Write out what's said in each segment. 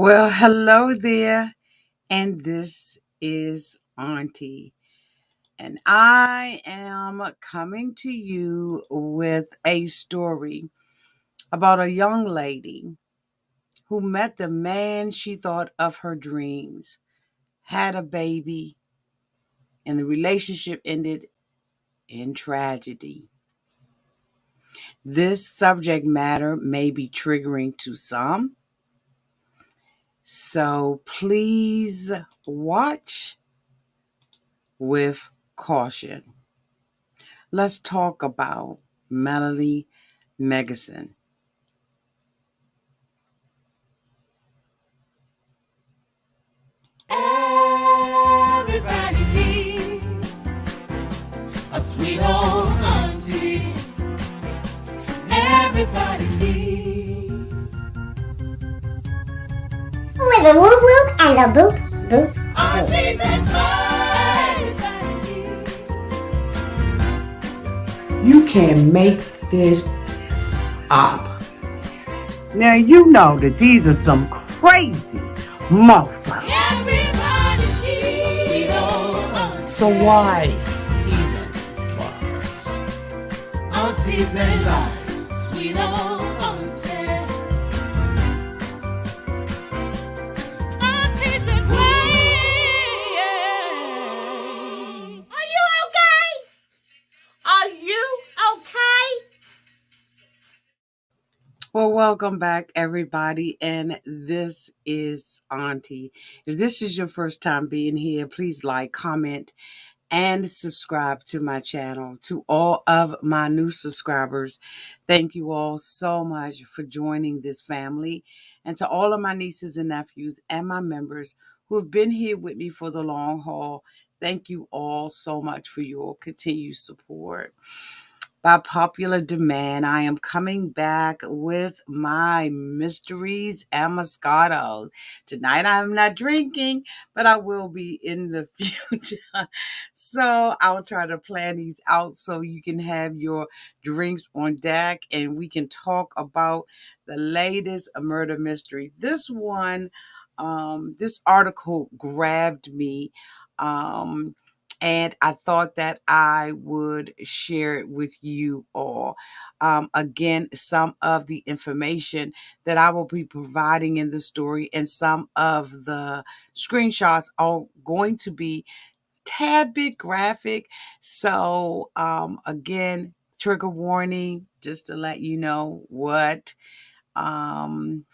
Well, hello there, and this is Auntie, and I am coming to you with a story about a young lady who met the man she thought of her dreams, had a baby, and the relationship ended in tragedy. This subject matter may be triggering to some, so please watch with caution. Let's talk about Melody Megginson. Everybody needs a sweet old auntie. Everybody needs with a whoop whoop and a boop boop auntie boop. that everybody needs. You can make this up. Now you know that these are some crazy motherfuckers. Everybody needs a sweet old auntie. So why even bother? Aunties and lives, sweet old auntie. Aunties and ways. Are you okay? Are you okay? Well, welcome back, everybody, and this is Auntie. If this is your first time being here, please like, comment, and subscribe to my channel. To all of my new subscribers, thank you all so much for joining this family. And to all of my nieces and nephews and my members who have been here with me for the long haul, thank you all so much for your continued support. By popular demand, I am coming back with my mysteries and Moscato. Tonight I'm not drinking, but I will be in the future. So I'll try to plan these out so you can have your drinks on deck and we can talk about the latest murder mystery. This article grabbed me. And I thought that I would share it with you all. Again, some of the information that I will be providing in the story and some of the screenshots are going to be tad bit graphic. So, again, trigger warning, just to let you know what um,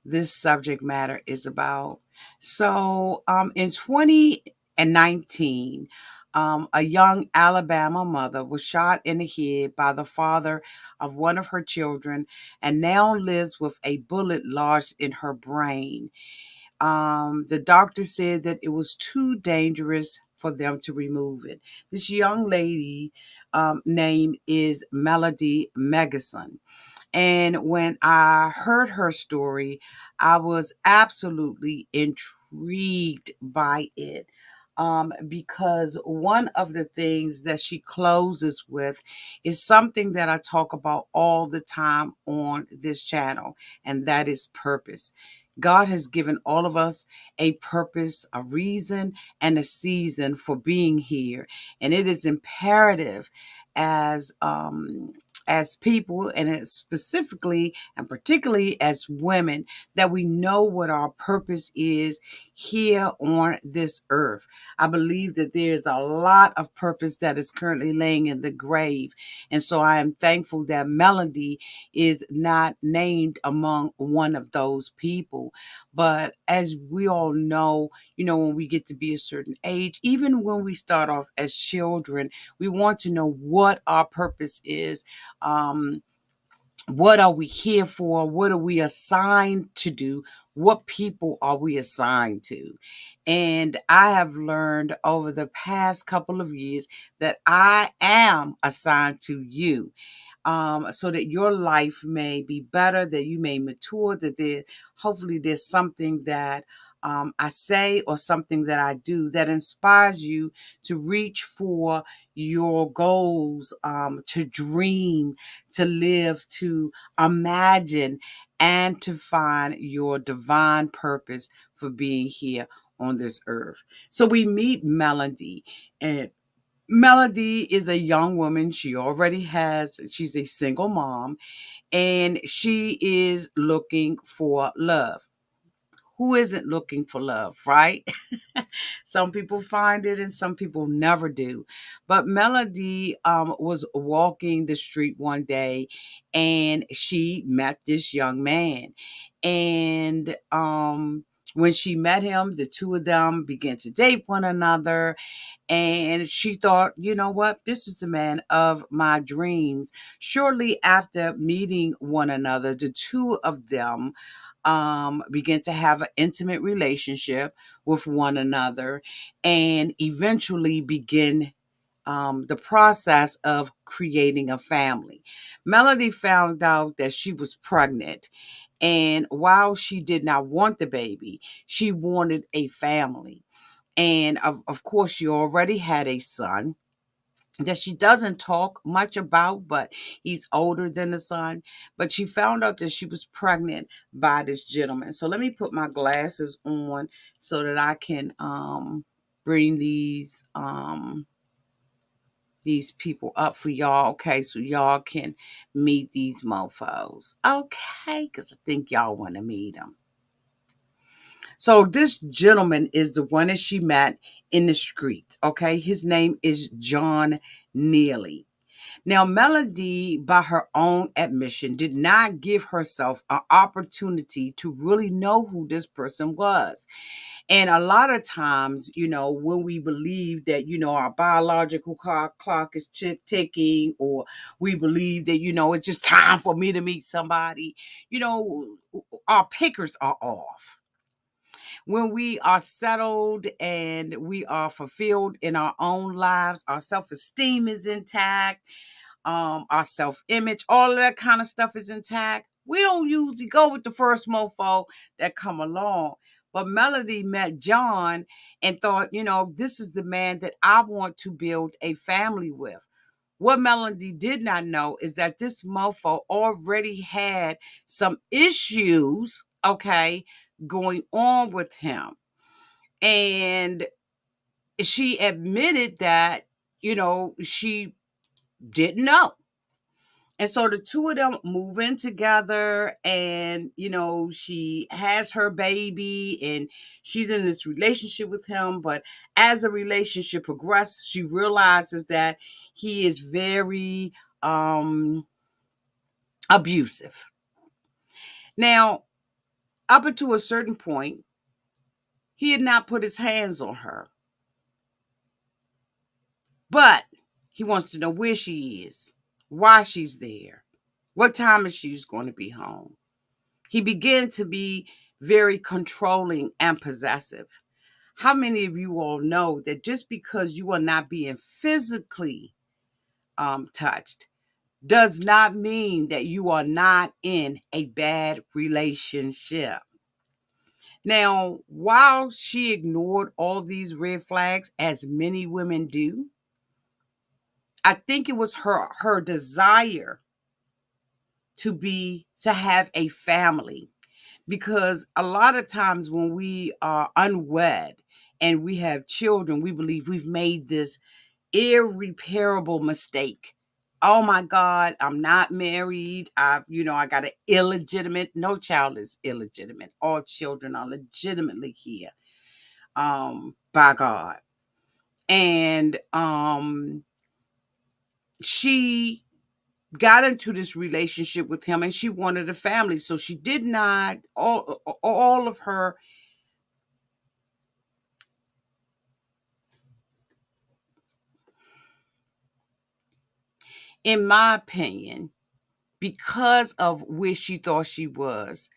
this subject matter is about. So, in 2019, a young Alabama mother was shot in the head by the father of one of her children and now lives with a bullet lodged in her brain. The doctor said that it was too dangerous for them to remove it. This young lady name is Melody Megginson. And when I heard her story, I was absolutely intrigued by it. Because one of the things that she closes with is something that I talk about all the time on this channel, and that is purpose. God has given all of us a purpose, a reason, and a season for being here. And it is imperative as people, and specifically and particularly as women, that we know what our purpose is here on this earth. I believe that there's a lot of purpose that is currently laying in the grave. And so I am thankful that Melody is not named among one of those people. But as we all know, when we get to be a certain age, even when we start off as children, we want to know what our purpose is. What are we here for? What are we assigned to do? What people are we assigned to? And I have learned over the past couple of years that I am assigned to you. So that your life may be better, that you may mature, that hopefully there's something that I say or something that I do that inspires you to reach for your goals, to dream, to live, to imagine, and to find your divine purpose for being here on this earth. So we meet Melody, and Melody is a young woman. She's a single mom, and she is looking for love. Who isn't looking for love, right? Some people find it and some people never do. But Melody was walking the street one day and she met this young man. And when she met him, the two of them began to date one another. And she thought, you know what? This is the man of my dreams. Shortly after meeting one another, the two of them began to have an intimate relationship with one another and eventually begin the process of creating a family. Melody found out that she was pregnant. And while she did not want the baby, she wanted a family. And of course, she already had a son that she doesn't talk much about, but he's older than the son. But she found out that she was pregnant by this gentleman. So let me put my glasses on so that I can bring these people up for y'all. Okay, so y'all can meet these mofos. Okay, because I think y'all want to meet them. So this gentleman is the one that she met in the street. Okay, his name is John Neely. Now, Melody, by her own admission, did not give herself an opportunity to really know who this person was. And a lot of times, when we believe that, our biological clock is ticking, or we believe that, it's just time for me to meet somebody, our pickers are off. When we are settled and we are fulfilled in our own lives, our self-esteem is intact, our self-image, all of that kind of stuff is intact. We don't usually go with the first mofo that come along. But Melody met John and thought, this is the man that I want to build a family with. What Melody did not know is that this mofo already had some issues, okay, going on with him. And she admitted that, she didn't know. And so the two of them move in together and, she has her baby and she's in this relationship with him. But as the relationship progresses, she realizes that he is very abusive. Now, up until a certain point, he had not put his hands on her. But he wants to know where she is, why she's there, what time is she going to be home. He began to be very controlling and possessive. How many of you all know that just because you are not being physically touched does not mean that you are not in a bad relationship? Now, while she ignored all these red flags, as many women do, I think it was her desire to have a family, because a lot of times when we are unwed and we have children, we believe we've made this irreparable mistake. Oh my God, I'm not married. I got an illegitimate. No child is illegitimate. All children are legitimately here, by God. And she got into this relationship with him and she wanted a family. So she did not, all of her, in my opinion, because of where she thought she was,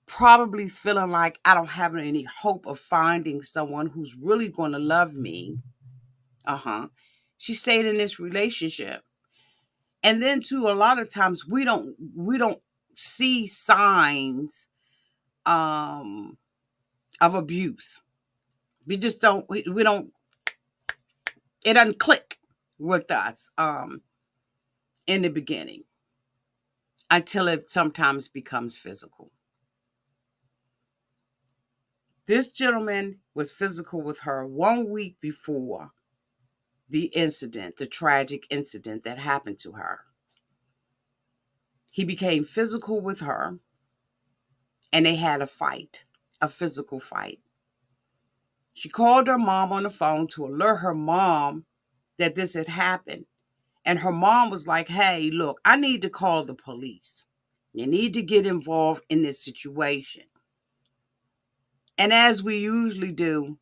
probably feeling like I don't have any hope of finding someone who's really going to love me. She stayed in this relationship. And then too, a lot of times we don't see signs of abuse. We just don't, we don't, it doesn't click with us in the beginning. until it sometimes becomes physical. This gentleman was physical with her 1 week before the incident, the tragic incident that happened to her. He became physical with her, and they had a fight, a physical fight. She called her mom on the phone to alert her mom that this had happened. And her mom was like, hey, look, I need to call the police. You need to get involved in this situation. And as we usually do,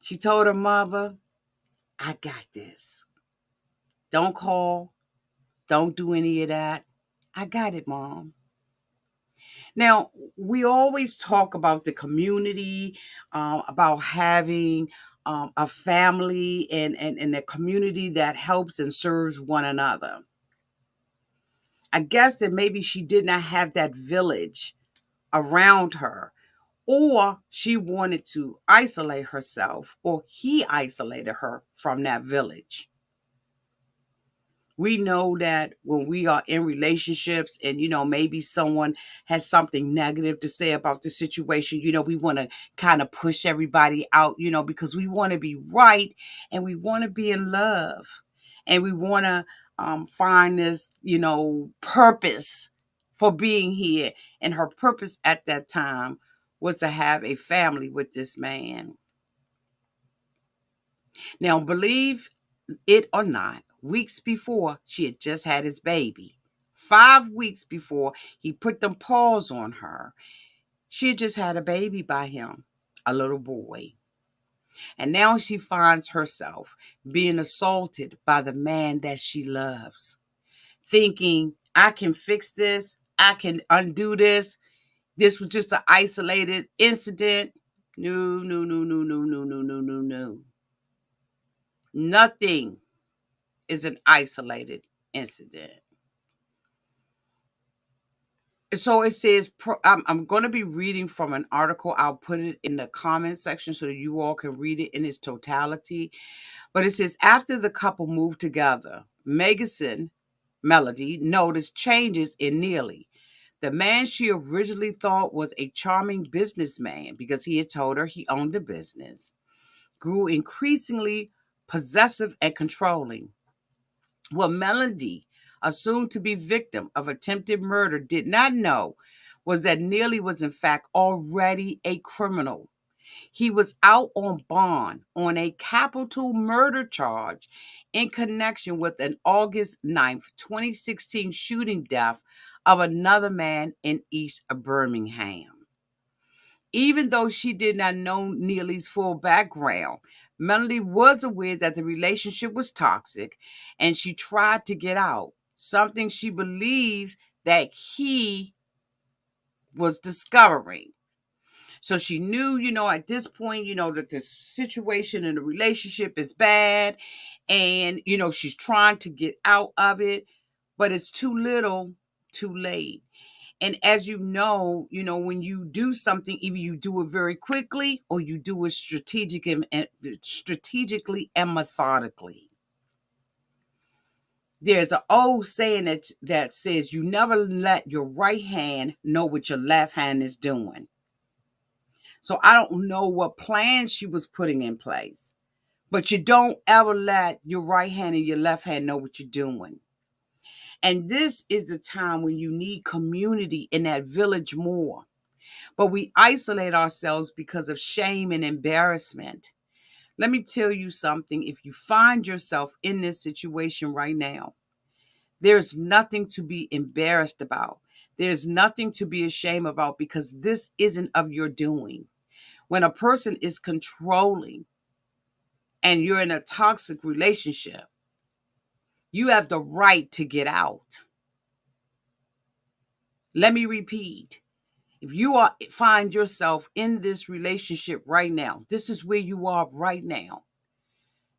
she told her mother, I got this. Don't call. Don't do any of that. I got it, Mom. Now, we always talk about the community, about having a family and a community that helps and serves one another. I guess that maybe she did not have that village around her, or she wanted to isolate herself, or he isolated her from that village. We know that when we are in relationships and, maybe someone has something negative to say about the situation, we want to kind of push everybody out, because we want to be right and we want to be in love and we want to find this, purpose for being here. And her purpose at that time was to have a family with this man. Now, believe it or not, weeks before she had just had his baby, 5 weeks before he put them paws on her, she had just had a baby by him, a little boy. And now she finds herself being assaulted by the man that she loves, thinking, I can fix this, I can undo this. This was just an isolated incident. No, no, no, no, no, no, no, no, no, no. Nothing is an isolated incident. So it says, I'm going to be reading from an article. I'll put it in the comment section so that you all can read it in its totality. But it says, after the couple moved together, Megginson, Melody, noticed changes in Neely. The man she originally thought was a charming businessman because he had told her he owned a business, grew increasingly possessive and controlling. What Melody, assumed to be victim of attempted murder, did not know was that Neely was in fact already a criminal. He was out on bond on a capital murder charge in connection with an August 9th, 2016 shooting death of another man in East Birmingham. Even though she did not know Neely's full background, Melody was aware that the relationship was toxic and she tried to get out, something she believes that he was discovering. So she knew, at this point, that the situation in the relationship is bad and, she's trying to get out of it, but it's too little, too late. And as when you do something, either you do it very quickly or you do it strategically and methodically. There's an old saying that says you never let your right hand know what your left hand is doing. So I don't know what plans she was putting in place, but you don't ever let your right hand and your left hand know what you're doing. And this is the time when you need community in that village more. But we isolate ourselves because of shame and embarrassment. Let me tell you something. If you find yourself in this situation right now, there's nothing to be embarrassed about. There's nothing to be ashamed about because this isn't of your doing. When a person is controlling and you're in a toxic relationship, you have the right to get out. Let me repeat. If you find yourself in this relationship right now, this is where you are right now.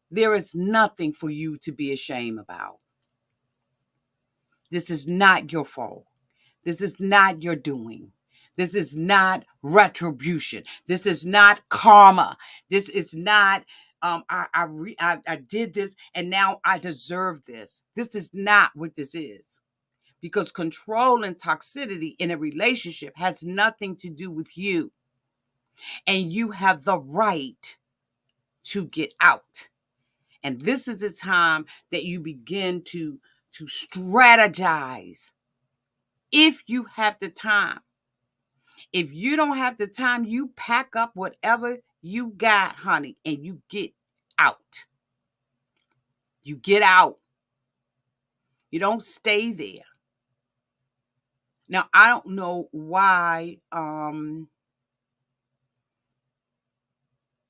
There is nothing for you to be ashamed about. This is not your fault. This is not your doing. This is not retribution. This is not karma. This is not I did this and now I deserve this. This is not what this is. because control and toxicity in a relationship has nothing to do with you. And you have the right to get out. And this is the time that you begin to strategize. If you have the time. If you don't have the time, you pack up whatever you got, honey, and you get out. You get out. You don't stay there. Now, I don't know why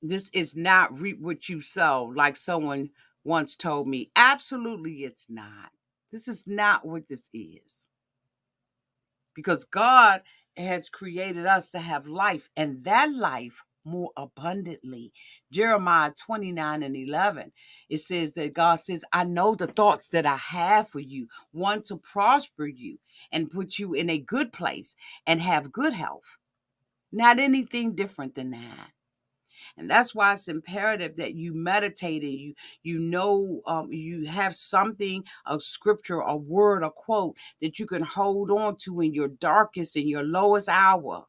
this is not reap what you sow, like someone once told me. Absolutely, it's not. This is not what this is. Because God has created us to have life, and that life more abundantly. Jeremiah 29:11. It says that God says, I know the thoughts that I have for you, one to prosper you and put you in a good place and have good health. Not anything different than that. And that's why it's imperative that you meditate and you have something, a scripture, a word, a quote that you can hold on to in your darkest and your lowest hour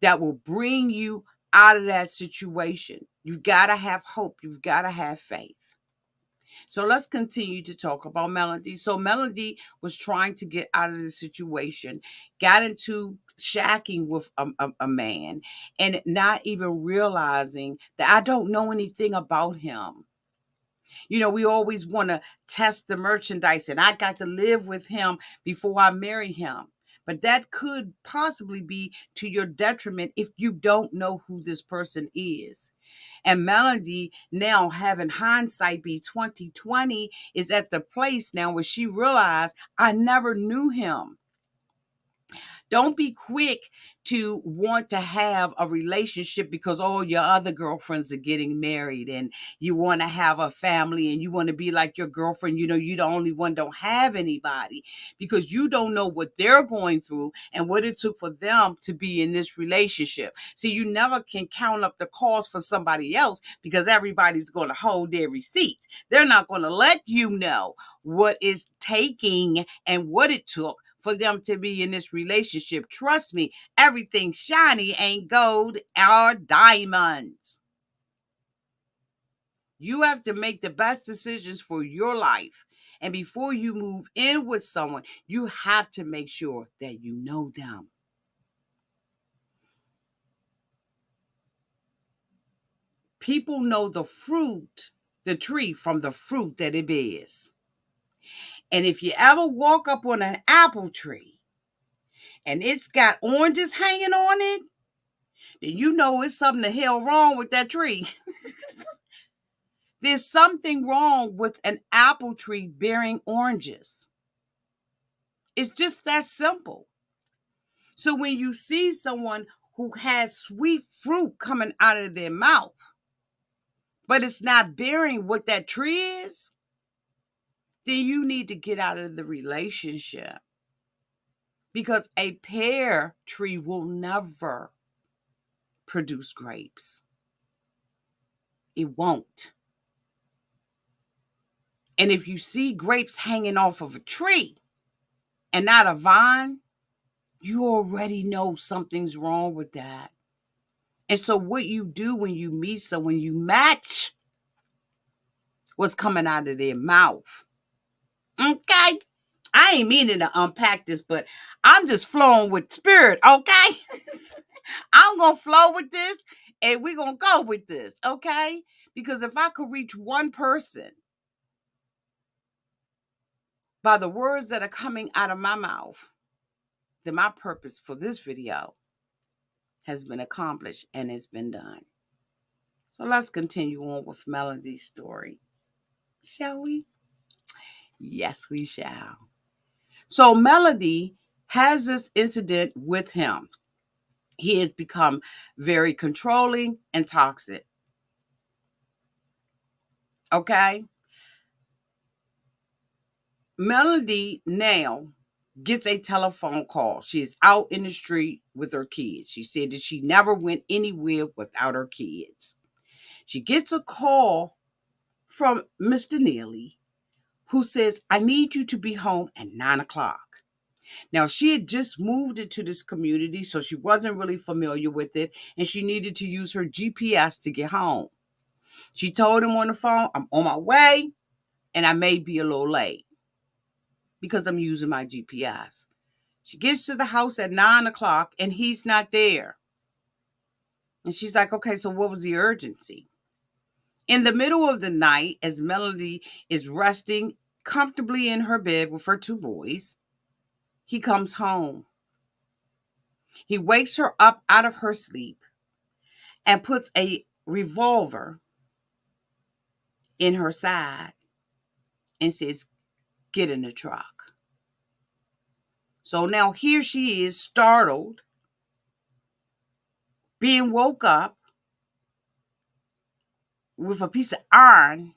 that will bring you out of that situation. You've got to have hope. You've got to have faith. So let's continue to talk about Melody. So Melody was trying to get out of the situation, got into shacking with a man, and not even realizing that I don't know anything about him. You know, we always want to test the merchandise, and I got to live with him before I marry him. But that could possibly be to your detriment if you don't know who this person is. And Melody, now having hindsight be 2020, is at the place now where she realized I never knew him. Don't be quick to want to have a relationship because all your other girlfriends are getting married and you want to have a family and you want to be like your girlfriend. You know, you're the only one don't have anybody because you don't know what they're going through and what it took for them to be in this relationship. See, you never can count up the cost for somebody else because everybody's going to hold their receipts. They're not going to let you know what it's taking and what it took for them to be in this relationship. Trust me, everything shiny ain't gold or diamonds. You have to make the best decisions for your life. And before you move in with someone, you have to make sure that you know them. People know the fruit, the tree, from the fruit that it bears. And if you ever walk up on an apple tree and it's got oranges hanging on it, then you know it's something the hell wrong with that tree. There's something wrong with an apple tree bearing oranges. It's just that simple. So when you see someone who has sweet fruit coming out of their mouth, but it's not bearing what that tree is, then you need to get out of the relationship. Because a pear tree will never produce grapes. It won't. And if you see grapes hanging off of a tree and not a vine, you already know something's wrong with that. And so what you do when you meet someone, you match what's coming out of their mouth. Okay? I ain't meaning to unpack this, but I'm just flowing with spirit, okay? I'm going to flow with this and we're going to go with this, okay? Because if I could reach one person by the words that are coming out of my mouth, then my purpose for this video has been accomplished and it's been done. So let's continue on with Melody's story. Shall we? Yes, we shall. So Melody has this incident with him. He has become very controlling and toxic. Okay? Melody now gets a telephone call. She's out in the street with her kids. She said that she never went anywhere without her kids. She gets a call from Mr. Neely, who says, I need you to be home at 9 o'clock. Now, she had just moved into this community, so she wasn't really familiar with it, and she needed to use her GPS to get home. She told him on the phone, I'm on my way, and I may be a little late because I'm using my GPS. She gets to the house at 9 o'clock, and he's not there. And she's like, okay, so what was the urgency? In the middle of the night, as Melody is resting comfortably in her bed with her two boys, he comes home. He wakes her up out of her sleep and puts a revolver in her side and says, get in the truck. So now here she is, startled, being woke up with a piece of iron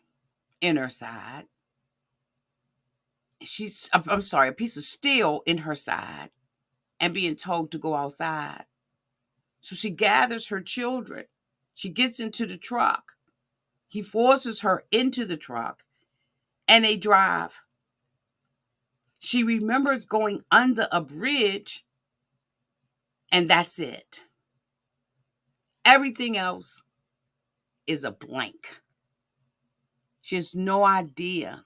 in her side. A piece of steel in her side, and being told to go outside. So she gathers her children. She gets into the truck. He forces her into the truck, and they drive. She remembers going under a bridge, and that's it. Everything else is a blank. She has no idea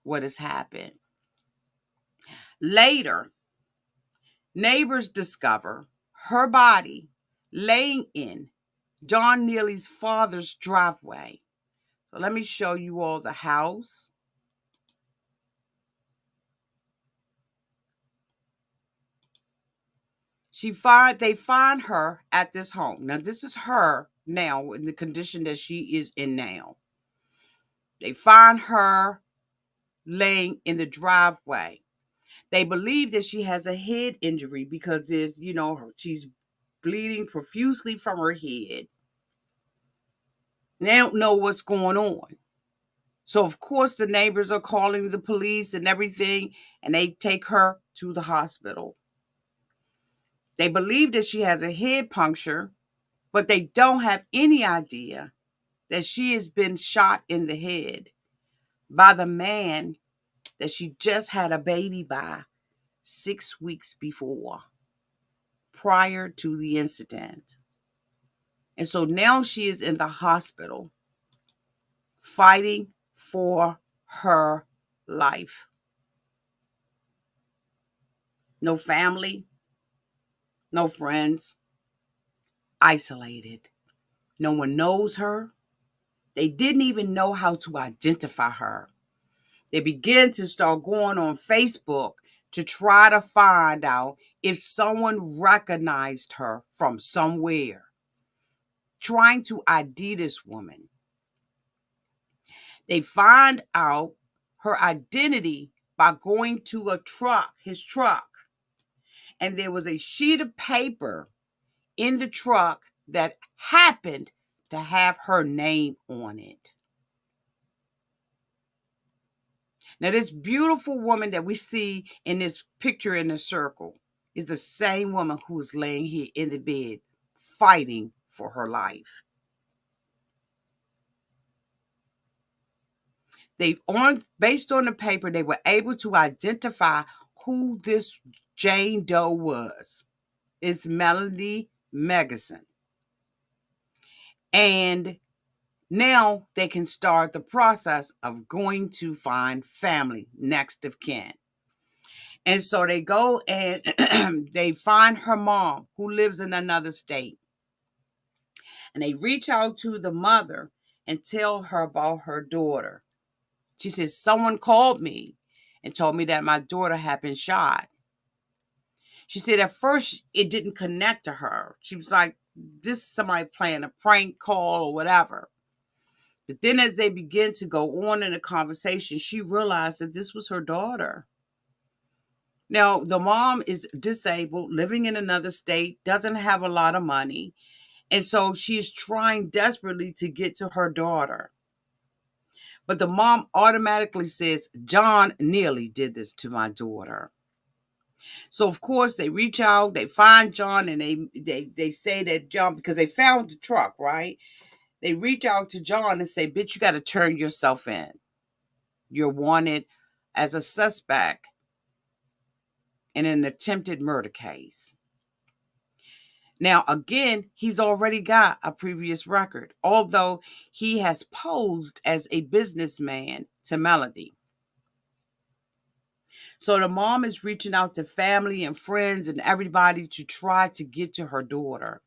what has happened. Later, neighbors discover her body laying in John Neely's father's driveway. So let me show you all the house. They find her at this home. Now, this is her now in the condition that she is in now. They find her laying in the driveway. They believe that she has a head injury because she's bleeding profusely from her head. They don't know what's going on. So, of course, the neighbors are calling the police and everything, and they take her to the hospital. They believe that she has a head puncture, but they don't have any idea that she has been shot in the head by the man that she just had a baby by 6 weeks before, prior to the incident. And so now she is in the hospital fighting for her life. No family, no friends, isolated. No one knows her. They didn't even know how to identify her. They began to start going on Facebook to try to find out if someone recognized her from somewhere, trying to ID this woman. They find out her identity by going to his truck, and there was a sheet of paper in the truck that happened to have her name on it. Now, this beautiful woman that we see in this picture in the circle is the same woman who is laying here in the bed fighting for her life. Based on the paper, they were able to identify who this Jane Doe was. It's Melody Megginson. And now they can start the process of going to find family, next of kin. And so they go and they find her mom, who lives in another state. And they reach out to the mother and tell her about her daughter. She says, someone called me and told me that my daughter had been shot. She said at first it didn't connect to her. She was like, this is somebody playing a prank call or whatever. But then as they began to go on in the conversation, she realized that this was her daughter. Now, the mom is disabled, living in another state, doesn't have a lot of money. And so she's trying desperately to get to her daughter. But the mom automatically says, John Neely did this to my daughter. So, of course, they reach out, they find John, and they say that John, because they found the truck, right? They reach out to John and say, bitch, you got to turn yourself in. You're wanted as a suspect in an attempted murder case. Now, again, he's already got a previous record, although he has posed as a businessman to Melody. So the mom is reaching out to family and friends and everybody to try to get to her daughter.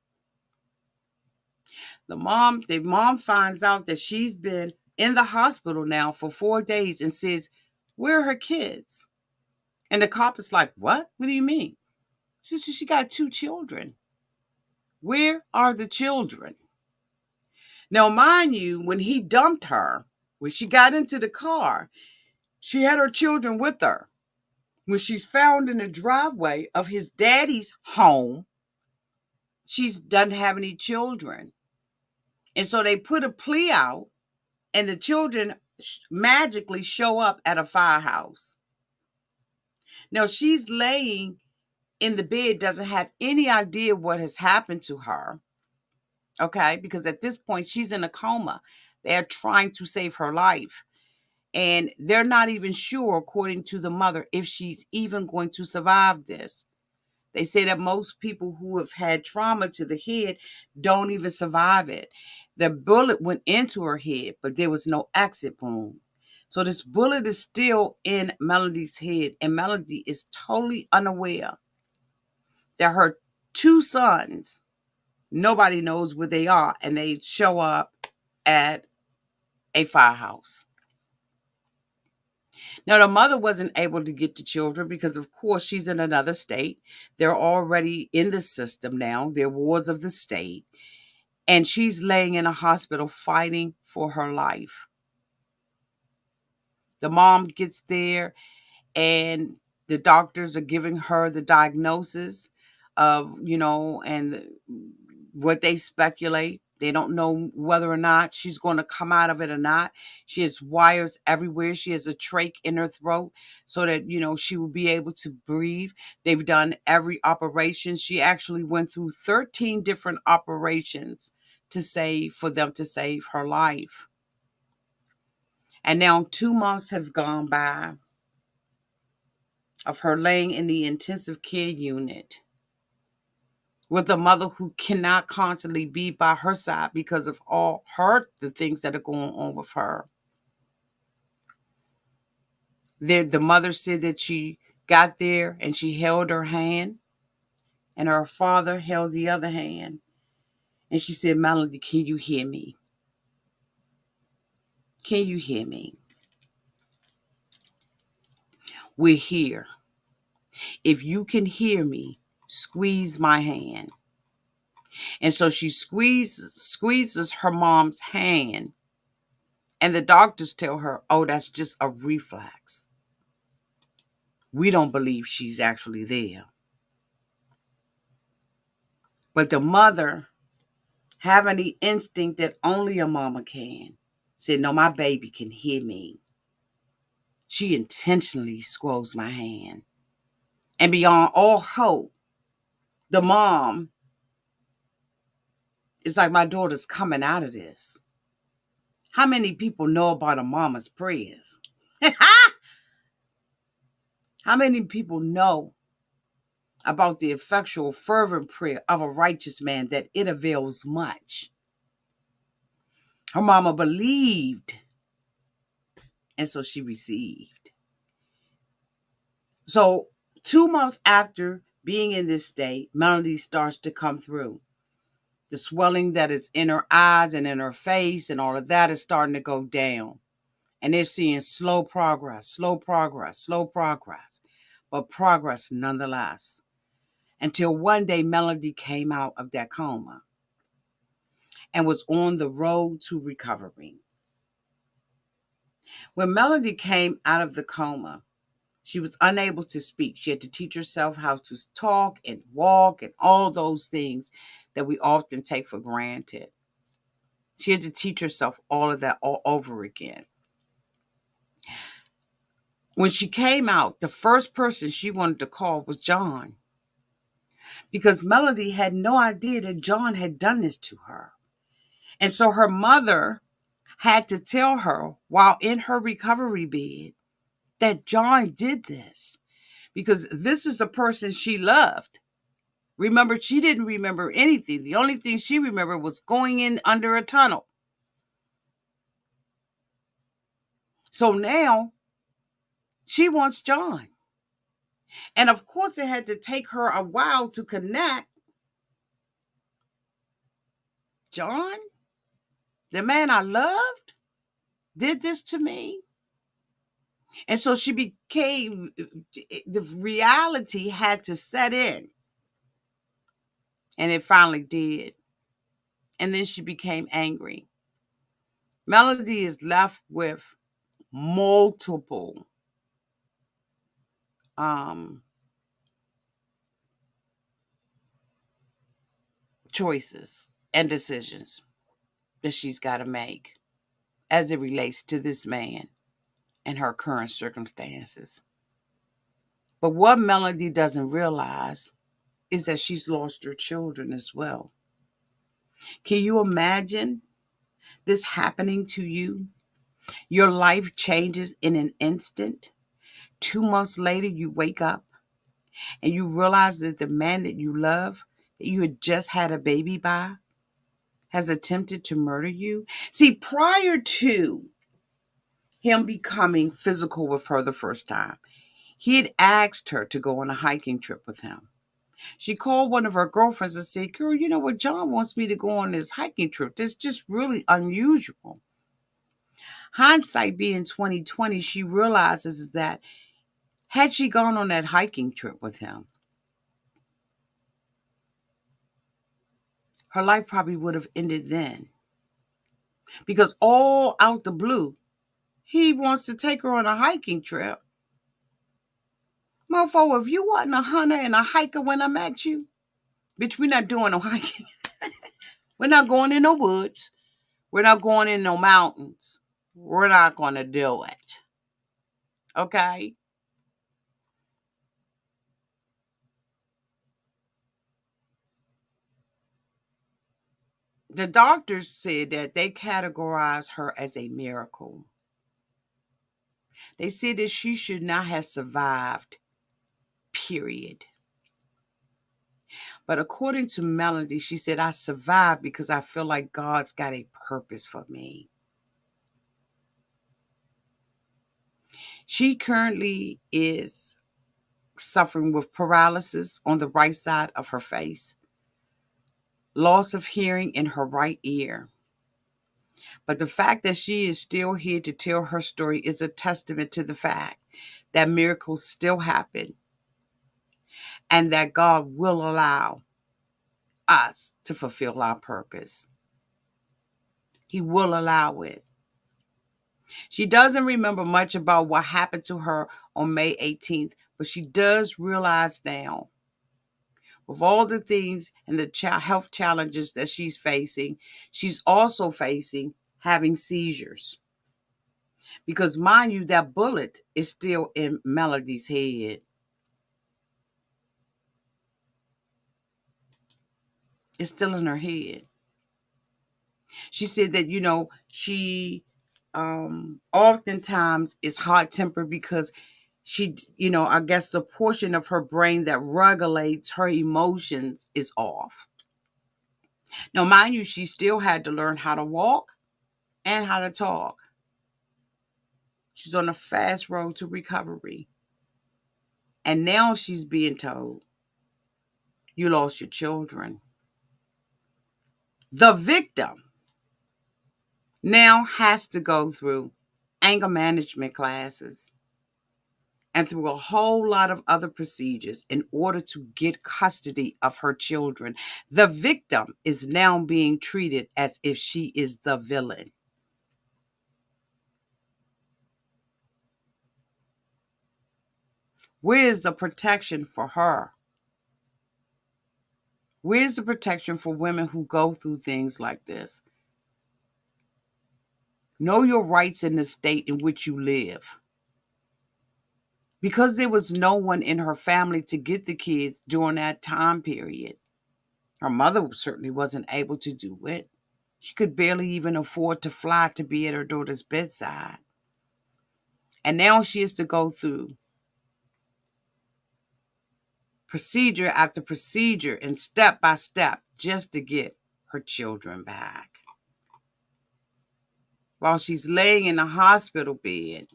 The mom finds out that she's been in the hospital now for 4 days and says, "Where are her kids?" And the cop is like, "What? What do you mean?" She says she got 2 children. Where are the children? Now, mind you, when he dumped her, when she got into the car, she had her children with her. When she's found in the driveway of his daddy's home, she doesn't have any children. And so they put a plea out, and the children magically show up at a firehouse. Now, she's laying in the bed, doesn't have any idea what has happened to her. Okay, because at this point, she's in a coma. They're trying to save her life. And they're not even sure, according to the mother, if she's even going to survive this. They say that most people who have had trauma to the head don't even survive it. The bullet went into her head, but there was no exit wound. So this bullet is still in Melody's head, and Melody is totally unaware that her 2 sons, nobody knows where they are, and they show up at a firehouse. Now, the mother wasn't able to get the children because, of course, she's in another state. They're already in the system now. They're wards of the state. And she's laying in a hospital fighting for her life. The mom gets there, and the doctors are giving her the diagnosis of, and what they speculate. They don't know whether or not she's going to come out of it or not. She has wires everywhere. She has a trach in her throat so that, she will be able to breathe. They've done every operation. She actually went through 13 different operations for them to save her life. And now 2 months have gone by of her laying in the intensive care unit with a mother who cannot constantly be by her side because of all the things that are going on with her. The mother said that she got there and she held her hand, and her father held the other hand. And she said, "Melody, can you hear me? Can you hear me? We're here. If you can hear me, squeeze my hand." And so she squeezes her mom's hand. And the doctors tell her, "Oh, that's just a reflex. We don't believe she's actually there." But the mother, having the instinct that only a mama can, said, "No, my baby can hear me." She intentionally squeezed my hand. And beyond all hope, the mom is like, "My daughter's coming out of this." How many people know about a mama's prayers? How many people know about the effectual, fervent prayer of a righteous man, that it avails much? Her mama believed, and so she received. So 2 months after being in this state, Melody starts to come through. The swelling that is in her eyes and in her face and all of that is starting to go down. And they're seeing slow progress, slow progress, slow progress, but progress nonetheless. Until one day, Melody came out of that coma and was on the road to recovery. When Melody came out of the coma, she was unable to speak. She had to teach herself how to talk and walk and all those things that we often take for granted. She had to teach herself all of that all over again. When she came out, the first person she wanted to call was John, because Melody had no idea that John had done this to her. And so her mother had to tell her while in her recovery bed that John did this because this is the person she loved. Remember, she didn't remember anything. The only thing she remembered was going in under a tunnel. So now she wants John. And of course, it had to take her a while to connect. John, the man I loved, did this to me. And so she became, the reality had to set in. And it finally did. And then she became angry. Melody is left with multiple choices and decisions that she's got to make as it relates to this man and her current circumstances. But what Melody doesn't realize is that she's lost her children as well. Can you imagine this happening to you? Your life changes in an instant. 2 months later, you wake up and you realize that the man that you love, that you had just had a baby by, has attempted to murder you. See, prior to him becoming physical with her the first time, he had asked her to go on a hiking trip with him. She called one of her girlfriends and said, "Girl, you know what? John wants me to go on this hiking trip. That's just really unusual." Hindsight being 2020, she realizes that had she gone on that hiking trip with him, her life probably would have ended then. Because all out the blue, he wants to take her on a hiking trip. Mofo, if you wasn't a hunter and a hiker when I met you, bitch, we're not doing no hiking. We're not going in no woods. We're not going in no mountains. We're not going to do it. Okay? The doctors said that they categorized her as a miracle. They said that she should not have survived, period. But according to Melody, she said, I survived because I feel like God's got a purpose for me. She currently is suffering with paralysis on the right side of her face, loss of hearing in her right ear. But the fact that she is still here to tell her story is a testament to the fact that miracles still happen and that God will allow us to fulfill our purpose. He will allow it. She doesn't remember much about what happened to her on May 18th, but she does realize now, with all the things and the health challenges that she's facing, she's also facing having seizures. Because mind you, that bullet is still in Melody's head. It's still in her head. She said that, she oftentimes is hot-tempered because she, I guess the portion of her brain that regulates her emotions is off. Now, mind you, she still had to learn how to walk and how to talk. She's on a fast road to recovery. And now she's being told, you lost your children. The victim now has to go through anger management classes and through a whole lot of other procedures in order to get custody of her children. The victim is now being treated as if she is the villain. Where is the protection for her? Where's the protection for women who go through things like this? Know your rights in the state in which you live. Because there was no one in her family to get the kids during that time period. Her mother certainly wasn't able to do it. She could barely even afford to fly to be at her daughter's bedside. And now she has to go through procedure after procedure and step by step just to get her children back. While she's laying in a hospital bed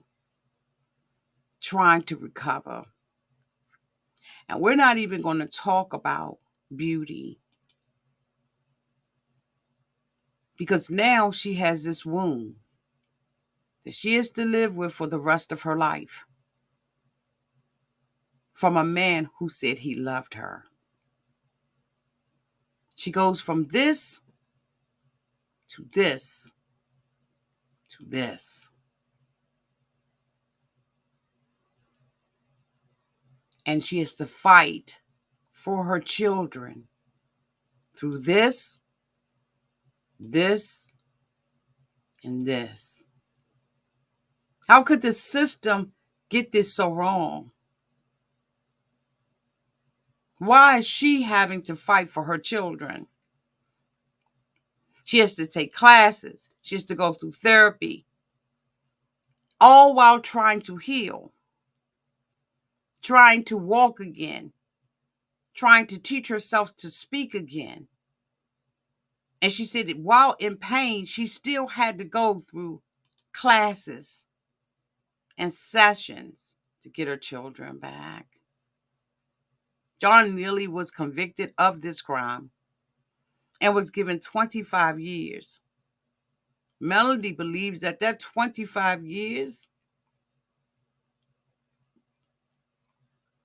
trying to recover. And we're not even going to talk about beauty, because now she has this wound that she has to live with for the rest of her life from a man who said he loved her. She goes from this to this to this. And she has to fight for her children through this, this, and this. How could the system get this so wrong? Why is she having to fight for her children? She has to take classes. She has to go through therapy, all while trying to heal, trying to walk again, trying to teach herself to speak again. And she said that while in pain, she still had to go through classes and sessions to get her children back. John Neely was convicted of this crime and was given 25 years. Melody believes that 25 years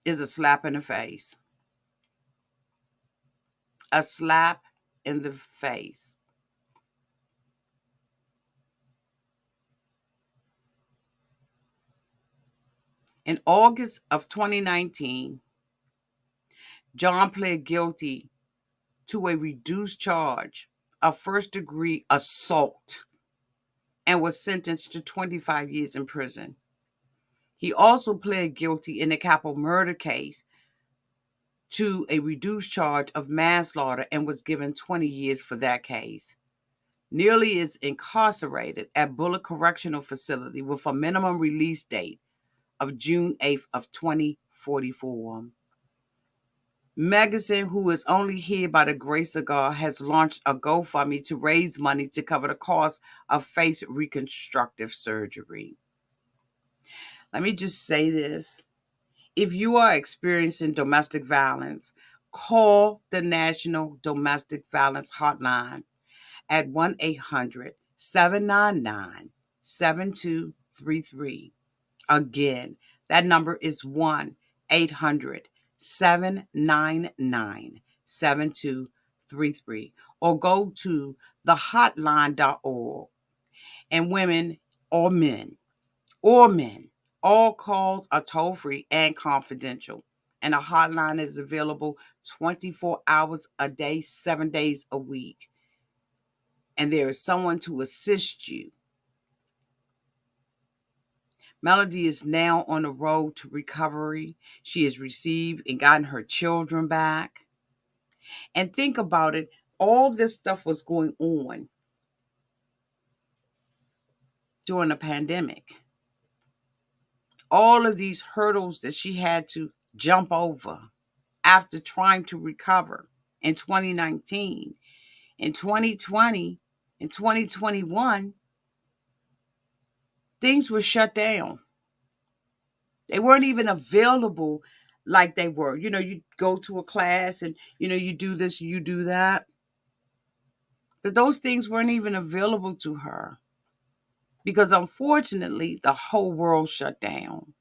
is a slap in the face. A slap in the face. In August of 2019, John pled guilty to a reduced charge of first-degree assault and was sentenced to 25 years in prison. He also pled guilty in a capital murder case to a reduced charge of manslaughter and was given 20 years for that case. Neely is incarcerated at Bullitt Correctional Facility with a minimum release date of June 8th of 2044. Megginson, who is only here by the grace of God, has launched a GoFundMe to raise money to cover the cost of face reconstructive surgery. Let me just say this. If you are experiencing domestic violence, call the National Domestic Violence Hotline at 1-800-799-7233. Again, that number is 1-800-799-7233. Or go to thehotline.org. And women or men, all calls are toll-free and confidential. And a hotline is available 24 hours a day, 7 days a week. And there is someone to assist you. Melody is now on the road to recovery. She has received and gotten her children back. And think about it, all this stuff was going on during the pandemic. All of these hurdles that she had to jump over after trying to recover in 2019, in 2020, in 2021, things were shut down. They weren't even available like they were. You know, you go to a class and, you do this, you do that. But those things weren't even available to her because, unfortunately, the whole world shut down.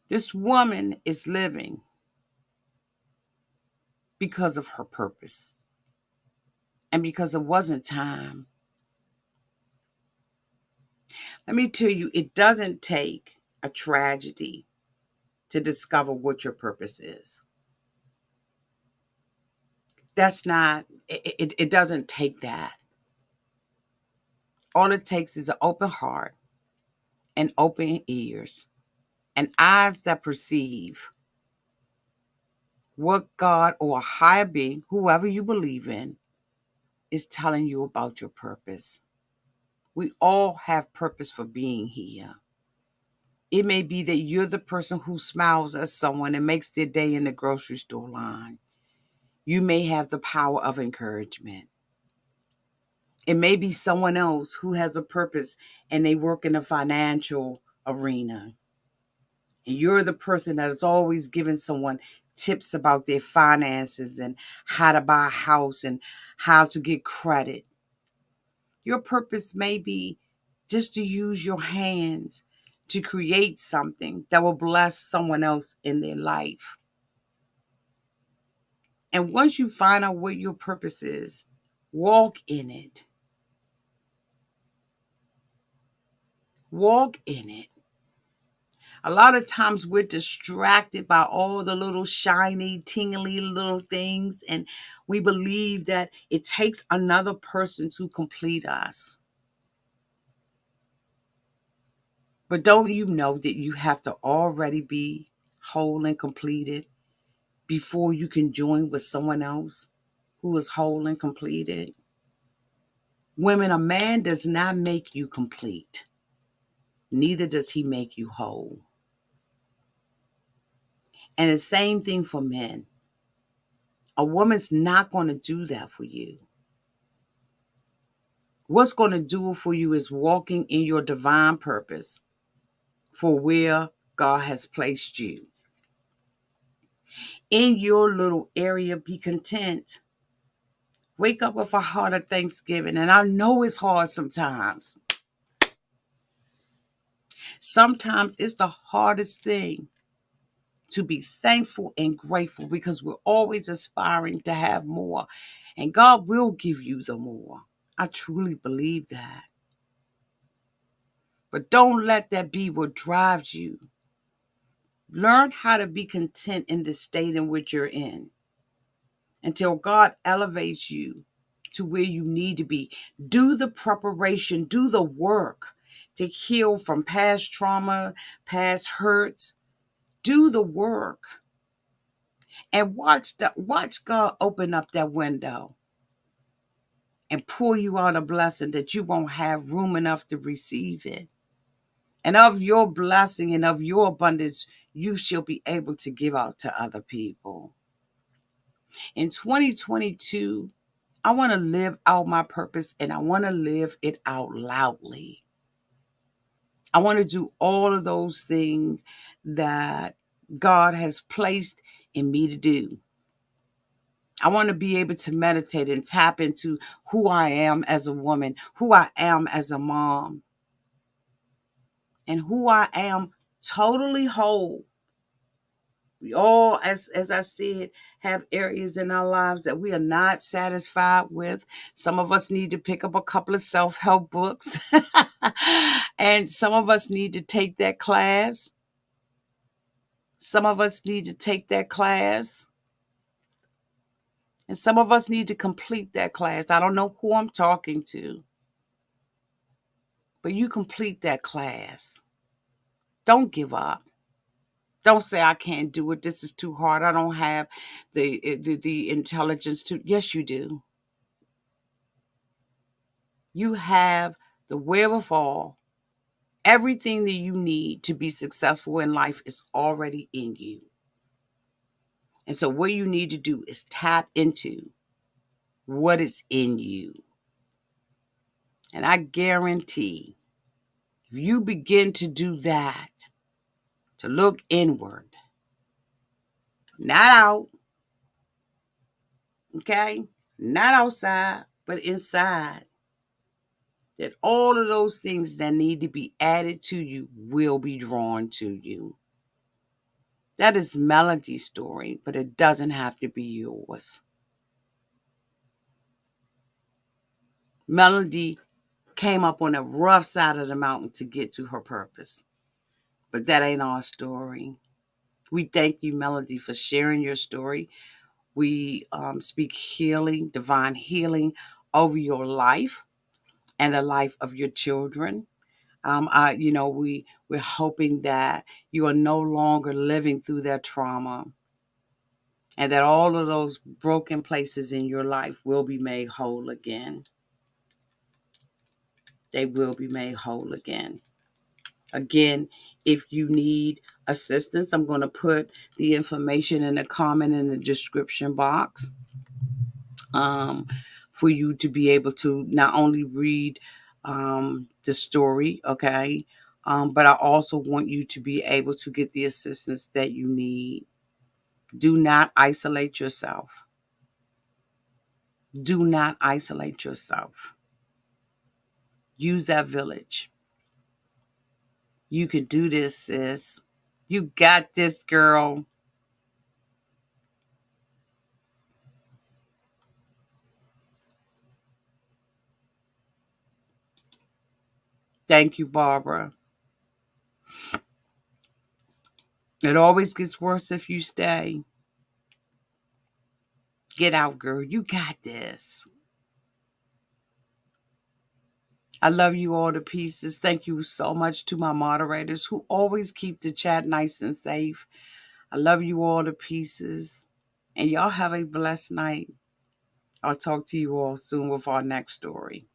This woman is living because of her purpose and because it wasn't time. Let me tell you, it doesn't take a tragedy to discover what your purpose is. That's not, it doesn't take that. All it takes is an open heart and open ears and eyes that perceive what God or a higher being, whoever you believe in, is telling you about your purpose. We all have purpose for being here. It may be that you're the person who smiles at someone and makes their day in the grocery store line. You may have the power of encouragement. It may be someone else who has a purpose and they work in the financial arena. And you're the person that is always giving someone tips about their finances and how to buy a house and how to get credit. Your purpose may be just to use your hands to create something that will bless someone else in their life. And once you find out what your purpose is, walk in it. Walk in it. A lot of times we're distracted by all the little shiny, tingly little things, and we believe that it takes another person to complete us. But don't you know that you have to already be whole and completed before you can join with someone else who is whole and completed? Women, a man does not make you complete. Neither does he make you whole. And the same thing for men. A woman's not going to do that for you. What's going to do it for you is walking in your divine purpose for where God has placed you. In your little area, be content. Wake up with a heart of thanksgiving. And I know it's hard sometimes. Sometimes it's the hardest thing to be thankful and grateful because we're always aspiring to have more. And God will give you the more. I truly believe that. But don't let that be what drives you. Learn how to be content in the state in which you're in until God elevates you to where you need to be. Do the preparation, do the work to heal from past trauma, past hurts. Do the work and watch God open up that window and pour you out a blessing that you won't have room enough to receive it. And of your blessing and of your abundance, you shall be able to give out to other people. In 2022, I want to live out my purpose and I want to live it out loudly. I want to do all of those things that God has placed in me to do. I want to be able to meditate and tap into who I am as a woman, who I am as a mom, and who I am totally whole. We all, as I said, have areas in our lives that we are not satisfied with. Some of us need to pick up a couple of self-help books. And some of us need to take that class. Some of us need to take that class. And some of us need to complete that class. I don't know who I'm talking to, but you complete that class. Don't give up. Don't say I can't do it. This is too hard. I don't have the intelligence to. Yes, you do. You have the wherewithal. Everything that you need to be successful in life is already in you. And so what you need to do is tap into what is in you. And I guarantee if you begin to do that, to look inward, not out, okay? Not outside, but inside, that all of those things that need to be added to you will be drawn to you. That is Melody's story, but it doesn't have to be yours. Melody came up on a rough side of the mountain to get to her purpose, but that ain't our story. We thank you, Melody, for sharing your story. We speak healing, divine healing over your life and the life of your children. We're hoping that you are no longer living through that trauma. and that all of those broken places in your life will be made whole again. They will be made whole again. Again, if you need assistance, I'm going to put the information in the comment in the description box, for you to be able to not only read the story, okay, but I also want you to be able to get the assistance that you need. Do not isolate yourself. Do not isolate yourself. Use that village. You can do this, sis. You got this, girl. Thank you, Barbara. It always gets worse if you stay. Get out, girl. You got this. I love you all to pieces. Thank you so much to my moderators who always keep the chat nice and safe. I love you all to pieces. And y'all have a blessed night. I'll talk to you all soon with our next story.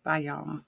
Bye, y'all.